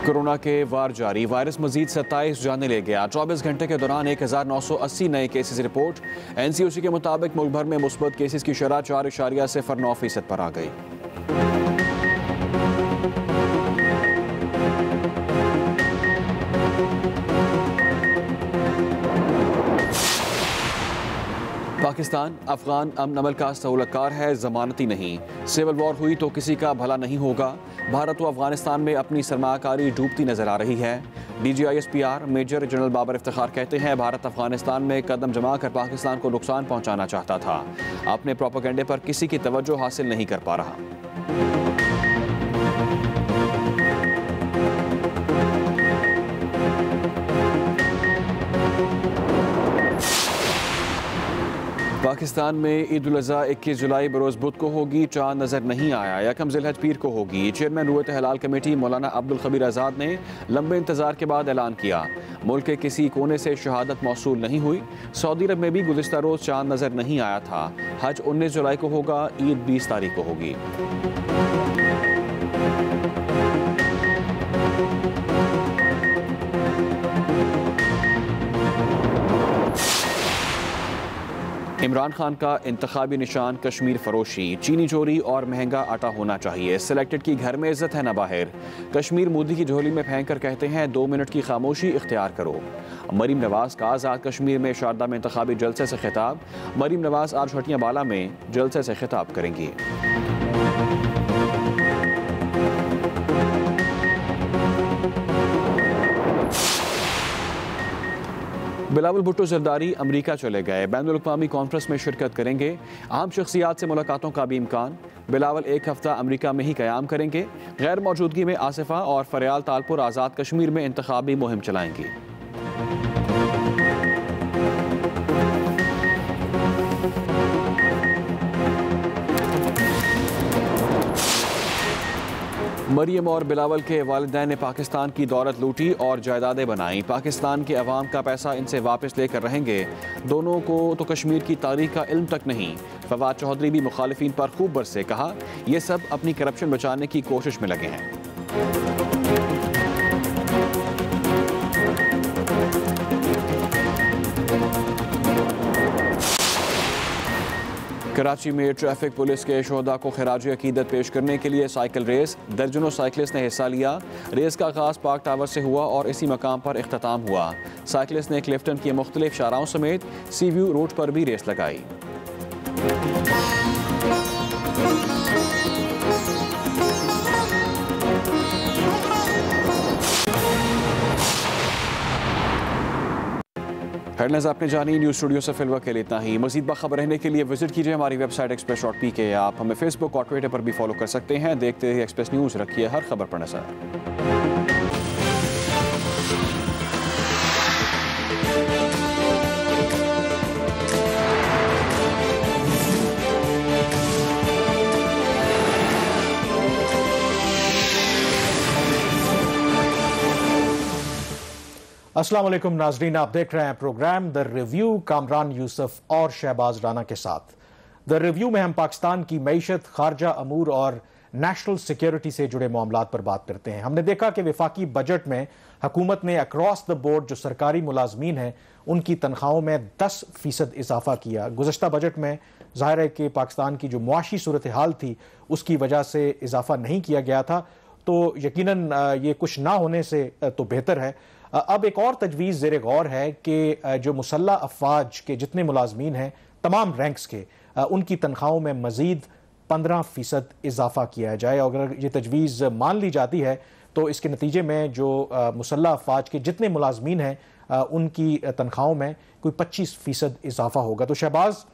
Corona کے وار جاری، virus مزید 27 جانیں لے گیا۔ 24 گھنٹے کے دوران 1980 نئے کیسز رپورٹ۔ NCOC کے مطابق ملک بھر میں مثبت کیسز کی شرح 4.09% پر آ گئی۔ پاکستان افغان امن عمل کا سہولت کار ہے، ضمانتی نہیں۔ سول وار ہوئی تو کسی کا بھلا نہیں ہوگا۔ بھارت و افغانستان میں اپنی سرمایہ کاری ڈوبتی نظر آ رہی ہے۔ DGISPR major general Babar Iftikhar کہتے ہیں بھارت افغانستان میں قدم جما کر پاکستان کو نقصان پہنچانا چاہتا تھا، اپنے پروپیگنڈے پر کسی کی توجہ حاصل نہیں کر پا رہا۔ پاکستان میں عید الاضحیٰ 21 جولائی بروز بدھ کو ہوگی، چاند نظر نہیں آیا۔ یکم ذی الحج پیر کو ہوگی۔ چیئرمین رویت ہلال کمیٹی مولانا عبدالخبیر آزاد نے لمبے انتظار کے بعد اعلان کیا، ملک کے کسی کونے سے شہادت موصول نہیں ہوئی۔ سعودی عرب میں بھی گزشتہ روز چاند نظر نہیں آیا تھا۔ حج 19 جولائی کو ہوگا، عید 20 تاریخ کو ہوگی۔ عمران خان کا انتخابی نشان کشمیر فروشی، چینی چوری اور مہنگا آٹا ہونا چاہیے، سلیکٹڈ کی گھر میں عزت ہے نہ باہر۔ کشمیر مودی کی جھولی میں پھینک کر کہتے ہیں 2 منٹ کی خاموشی اختیار کرو۔ مریم نواز کا آزاد کشمیر میں شاردہ میں انتخابی جلسے سے خطاب۔ مریم نواز آج ہٹیاں بالا میں جلسے سے خطاب کریں گی۔ بلاول بھٹو زرداری امریکہ چلے گئے، بین الاقوامی کانفرنس میں شرکت کریں گے۔ عام شخصیات سے ملاقاتوں کا بھی امکان۔ بلاول 1 ہفتہ امریکہ میں ہی قیام کریں گے۔ غیر موجودگی میں آصفہ اور فریال تالپور آزاد کشمیر میں انتخابی مہم چلائیں گی۔ مریم اور بلاول کے والدین نے پاکستان کی دولت لوٹی اور جائیدادیں بنائیں، پاکستان کے عوام کا پیسہ ان سے واپس لے کر رہیں گے، دونوں کو تو کشمیر کی تاریخ کا علم تک نہیں۔ فواد چودھری بھی مخالفین پر خوب برسے، کہا یہ سب اپنی کرپشن بچانے کی کوشش میں لگے ہیں۔ کراچی میں ٹریفک پولیس کے شہداء کو خراج عقیدت پیش کرنے کے لیے سائیکل ریس، درجنوں سائیکلسٹ نے حصہ لیا۔ ریس کا آغاز پارک ٹاور سے ہوا اور اسی مقام پر اختتام ہوا۔ سائیکلسٹ نے کلفٹن کی مختلف شاہراہوں سمیت سی ویو روڈ پر بھی ریس لگائی۔ ہیڈ لائنز آپ نے جانی، نیوز اسٹوڈیو سے فی الوقت کے لیے اتنا ہی۔ مزید باخبر رہنے کے لیے وزٹ کیجیے ہماری ویب سائٹ express.pk۔ آپ ہمیں فیس بک اور ٹویٹر پر بھی فالو کر سکتے ہیں۔ دیکھتے رہیے ایکسپریس نیوز، رکھیے ہر خبر پر نظر۔ السلام علیکم ناظرین، آپ دیکھ رہے ہیں پروگرام دا ریویو کامران یوسف اور شہباز رانا کے ساتھ۔ دا ریویو میں ہم پاکستان کی معیشت، خارجہ امور اور نیشنل سیکیورٹی سے جڑے معاملات پر بات کرتے ہیں۔ ہم نے دیکھا کہ وفاقی بجٹ میں حکومت نے اکراس دا بورڈ جو سرکاری ملازمین ہیں ان کی تنخواہوں میں 10% اضافہ کیا۔ گزشتہ بجٹ میں ظاہر ہے کہ پاکستان کی جو معاشی صورتحال تھی اس کی وجہ سے اضافہ نہیں کیا گیا تھا، تو یقیناً یہ کچھ نہ ہونے سے تو بہتر ہے۔ اب ایک اور تجویز زیر غور ہے کہ جو مسلح افواج کے جتنے ملازمین ہیں تمام رینکس کے، ان کی تنخواہوں میں مزید 15% اضافہ کیا جائے۔ اور اگر یہ تجویز مان لی جاتی ہے تو اس کے نتیجے میں جو مسلح افواج کے جتنے ملازمین ہیں ان کی تنخواہوں میں کوئی 25% اضافہ ہوگا۔ تو شہباز،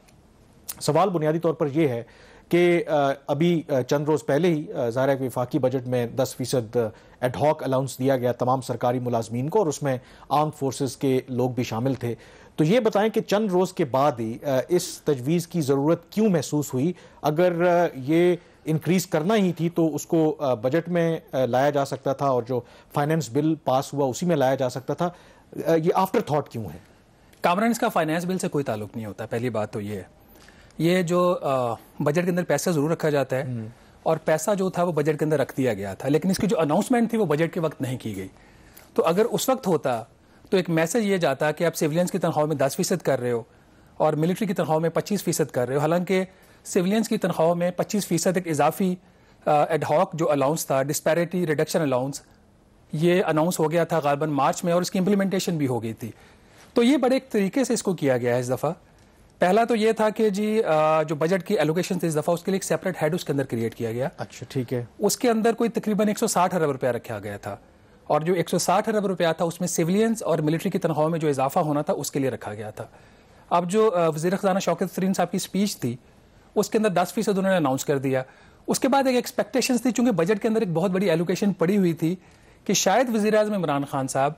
سوال بنیادی طور پر یہ ہے کہ ابھی چند روز پہلے ہی ظاہر ہے کہ وفاقی بجٹ میں 10% ایڈ ہاک الاؤنس دیا گیا تمام سرکاری ملازمین کو، اور اس میں آرم فورسز کے لوگ بھی شامل تھے۔ تو یہ بتائیں کہ چند روز کے بعد ہی اس تجویز کی ضرورت کیوں محسوس ہوئی؟ اگر یہ انکریز کرنا ہی تھی تو اس کو بجٹ میں لایا جا سکتا تھا، اور جو فائنینس بل پاس ہوا اسی میں لایا جا سکتا تھا۔ یہ آفٹر تھاٹ کیوں ہے؟ کامران، اس کا فائنینس بل سے کوئی تعلق نہیں ہوتا، پہلی بات تو یہ ہے۔ یہ جو بجٹ کے اندر پیسہ ضرور رکھا جاتا ہے، اور پیسہ جو تھا وہ بجٹ کے اندر رکھ دیا گیا تھا, لیکن اس کی جو اناؤنسمنٹ تھی وہ بجٹ کے وقت نہیں کی گئی. تو اگر اس وقت ہوتا تو ایک میسج یہ جاتا کہ آپ سیولینس کی تنخواہوں میں 10% کر رہے ہو اور ملٹری کی تنخواہوں میں 25% کر رہے ہو, حالانکہ سیولینس کی تنخواہوں میں 25% ایک اضافی ایڈ ہاک جو الاؤنس تھا, ڈسپیرٹی ریڈکشن الاؤنس, یہ اناؤنس ہو گیا تھا غالباً مارچ میں اور اس کی امپلیمنٹیشن بھی ہو گئی تھی. تو یہ بڑے ایک طریقے سے اس کو کیا گیا ہے اس دفعہ. پہلا تو یہ تھا کہ جی جو بجٹ کی ایلوکیشن تھی اس دفعہ اس کے لیے ایک سیپریٹ ہیڈ اس کے اندر کریٹ کیا گیا. اچھا ٹھیک ہے. اس کے اندر کوئی تقریباً 160 ارب روپیہ رکھا گیا تھا, اور جو 160 ارب روپیہ تھا اس میں سیولینس اور ملٹری کی تنخواہوں میں جو اضافہ ہونا تھا اس کے لیے رکھا گیا تھا. اب جو وزیر خزانہ شوکت ترین صاحب کی اسپیچ تھی اس کے اندر 10% انہوں نے اناؤنس کر دیا. اس کے بعد ایک ایکسپیکٹیشنز تھی, چونکہ بجٹ کے اندر ایک بہت بڑی ایلوکیشن پڑی ہوئی تھی کہ شاید وزیر اعظم عمران خان صاحب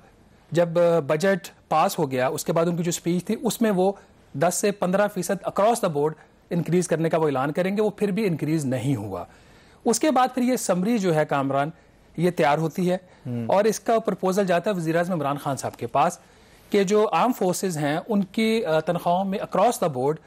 جب بجٹ پاس ہو گیا اس کے بعد ان کی جو اسپیچ تھی اس میں وہ 10 سے 15% اکراس دا بورڈ انکریز کرنے کا وہ اعلان کریں گے, وہ پھر بھی انکریز نہیں ہوا. اس کے بعد پھر یہ سمری جو ہے کامران یہ تیار ہوتی ہے اور اس کا پرپوزل جاتا ہے وزیر اعظم عمران خان صاحب کے پاس کہ جو آرم فورسز ہیں ان کی تنخواہوں میں اکراس دا بورڈ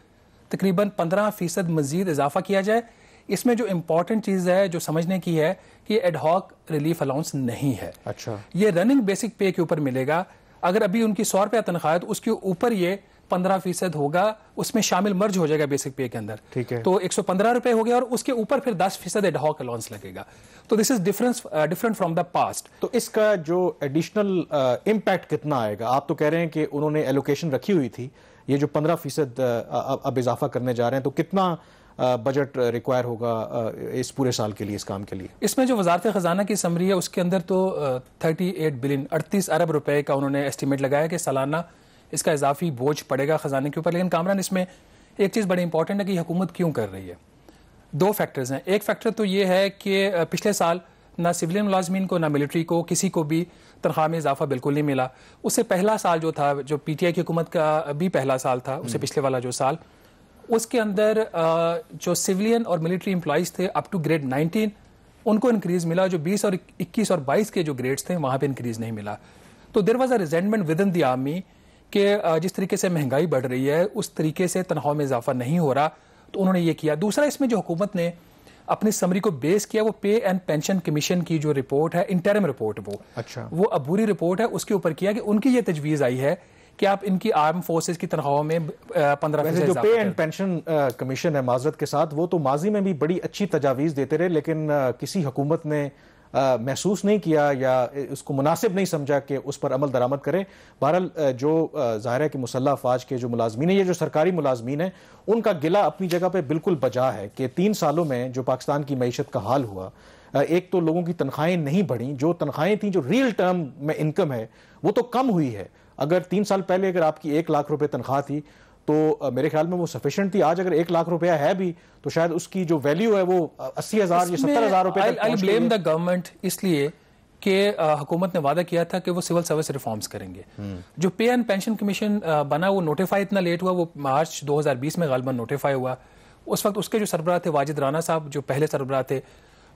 تقریباً 15% مزید اضافہ کیا جائے. اس میں جو امپورٹنٹ چیز ہے جو سمجھنے کی ہے کہ یہ ایڈ ہاک ریلیف الاؤنس نہیں ہے. اچھا, یہ رننگ بیسک پے کے اوپر ملے گا. اگر ابھی ان کی 100 روپیہ تنخواہ ہے تو اس کے اوپر یہ 15% ہوگا, اس میں شامل مرج ہو جائے گا بیسک پے کے اندر. ٹھیک ہے. تو 115 روپے ہو گیا اور اس کے اوپر پھر 10% ایڈ ہاک الاؤنس لگے گا. تو this is different from the past. تو اس کا جو ایڈیشنل امپیکٹ کتنا آئے گا؟ آپ تو کہہ رہے ہیں کہ انہوں نے ایلوکیشن رکھی ہوئی تھی, یہ جو 15% اب اضافہ کرنے جا رہے ہیں, تو کتنا بجٹ ریکوائر ہوگا اس پورے سال کے لیے اس کام کے لیے؟ اس میں جو وزارت خزانہ کی سمری ہے اس کے اندر تو 38 بلین 38 ارب روپے کا انہوں نے ایسٹیمیٹ لگایا کہ سالانہ اس کا اضافی بوجھ پڑے گا خزانے کے اوپر. لیکن کامران اس میں ایک چیز بڑی امپورٹنٹ ہے کہ حکومت کیوں کر رہی ہے. 2 فیکٹرز ہیں. ایک فیکٹر تو یہ ہے کہ پچھلے سال نہ سویلین ملازمین کو نہ ملٹری کو کسی کو بھی تنخواہ میں اضافہ بالکل نہیں ملا. اس سے پہلا سال جو تھا, جو پی ٹی آئی کی حکومت کا بھی پہلا سال تھا, اس سے پچھلے والا جو سال, اس کے اندر جو سویلین اور ملٹری امپلائیز تھے اپ ٹو گریڈ 19 ان کو انکریز ملا, جو 20 اور 21 اور 22 کے جو گریڈز تھے وہاں پہ انکریز نہیں ملا. تو there was a resentment with in the army کہ جس طریقے سے مہنگائی بڑھ رہی ہے اس طریقے سے تنخواہ میں اضافہ نہیں ہو رہا, تو انہوں نے یہ کیا. دوسرا اس میں جو حکومت نے اپنی سمری کو بیس کیا وہ پے اینڈ پینشن کمیشن کی جو رپورٹ ہے, انٹرم رپورٹ, وہ عبوری رپورٹ ہے, اس کے اوپر کیا کہ ان کی یہ تجویز آئی ہے کہ آپ ان کی آرم فورسز کی تنخواہوں میں 15% جو پے اینڈ پینشن کمیشن ہے معذرت کے ساتھ, وہ تو ماضی میں بھی بڑی اچھی تجاویز دیتے رہے, لیکن کسی حکومت نے محسوس نہیں کیا یا اس کو مناسب نہیں سمجھا کہ اس پر عمل درآمد کرے. بہرحال جو ظاہر ہے کہ مسلح افواج کے جو ملازمین ہیں, یہ جو سرکاری ملازمین ہیں, ان کا گلہ اپنی جگہ پہ بالکل بجا ہے کہ 3 سالوں میں جو پاکستان کی معیشت کا حال ہوا, ایک تو لوگوں کی تنخواہیں نہیں بڑھیں, جو تنخواہیں تھیں جو ریئل ٹرم میں انکم ہے وہ تو کم ہوئی ہے. اگر 3 سال پہلے اگر آپ کی 1 لاکھ روپے تنخواہ تھی تو میرے خیال میں وہ سفیشنٹ تھی. آج اگر 1 لاکھ روپیہ ہے بھی تو شاید اس کی جو ویلیو ہے وہ 80,000 یا 70,000 روپے تک پہنچ گئی. I blame the government اس لیے کہ حکومت نے وعدہ کیا تھا کہ وہ سول سروس ریفارمز کریں گے. جو پے اینڈ پینشن کمیشن بنا وہ نوٹیفائی اتنا لیٹ ہوا, وہ مارچ 2020 میں غالباً نوٹیفائی ہوا. اس وقت اس کے جو سربراہ تھے واجد رانا صاحب, جو پہلے سربراہ تھے,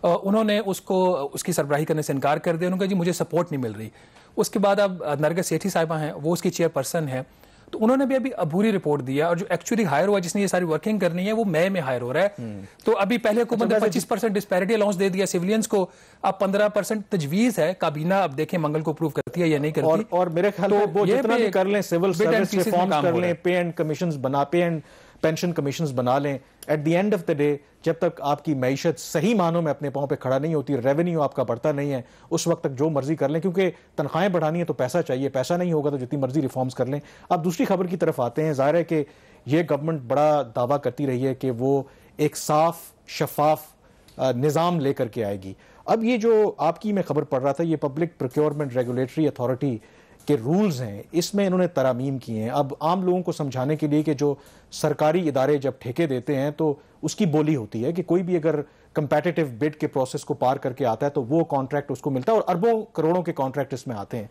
انہوں نے اس کی سربراہی کرنے سے انکار کر دیا. انہوں نے کہا جی مجھے سپورٹ نہیں مل رہی. اس کے بعد اب نرگس سیٹھی صاحبہ ہیں, وہ اس کی چیئر پرسن ہیں, تو انہوں نے بھی ابھی عبوری رپورٹ دیا, اور جو ایکچولی ہائر ہوا جس نے یہ ساری ورکنگ کرنی ہے وہ مئی میں ہائر ہو رہا ہے. تو ابھی پہلے حکومت نے 25% ڈسپیرٹی الاؤنس دے دیا سیولینس کو, اب 15% تجویز ہے. کابینہ اب دیکھیں منگل کو اپروو کرتی ہے یا نہیں کرتی. اور میرے خیال میں وہ جتنا بھی کر لیں, سول سروس ریفارمز کر لیں, پے اینڈ پینشن کمیشنز بنا لیں, at the end of the day جب تک آپ کی معیشت صحیح معنوں میں اپنے پاؤں پہ کھڑا نہیں ہوتی, ریونیو آپ کا بڑھتا نہیں ہے, اس وقت تک جو مرضی کر لیں, کیونکہ تنخواہیں بڑھانی ہے تو پیسہ چاہیے, پیسہ نہیں ہوگا تو جتنی مرضی ریفارمز کر لیں. اب دوسری خبر کی طرف آتے ہیں. ظاہر ہے کہ یہ گورنمنٹ بڑا دعویٰ کرتی رہی ہے کہ وہ ایک صاف شفاف نظام لے کر کے آئے گی. اب یہ جو آپ کی میں خبر پڑھ رہا تھا, یہ پبلک پروکیورمنٹ ریگولیٹری اتھارٹی کے رولز ہیں, اس میں انہوں نے ترامیم کی ہیں. اب عام لوگوں کو سمجھانے کے لیے کہ جو سرکاری ادارے جب ٹھیکے دیتے ہیں تو اس کی بولی ہوتی ہے کہ کوئی بھی اگر کمپیٹیٹیو بڈ کے پروسیس کو پار کر کے آتا ہے تو وہ کانٹریکٹ اس کو ملتا ہے, اور اربوں کروڑوں کے کانٹریکٹ اس میں آتے ہیں.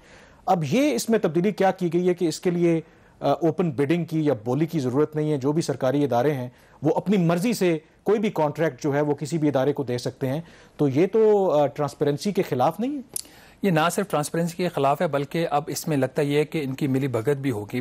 اب یہ اس میں تبدیلی کیا کی گئی ہے کہ اس کے لیے اوپن بڈنگ کی یا بولی کی ضرورت نہیں ہے. جو بھی سرکاری ادارے ہیں وہ اپنی مرضی سے کوئی بھی کانٹریکٹ جو ہے وہ کسی بھی ادارے کو دے سکتے ہیں. تو یہ تو ٹرانسپیرنسی کے خلاف نہیں ہے. یہ نہ صرف ٹرانسپیرنسی کے خلاف ہے بلکہ اب اس میں لگتا یہ ہے کہ ان کی ملی بھگت بھی ہوگی.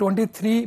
23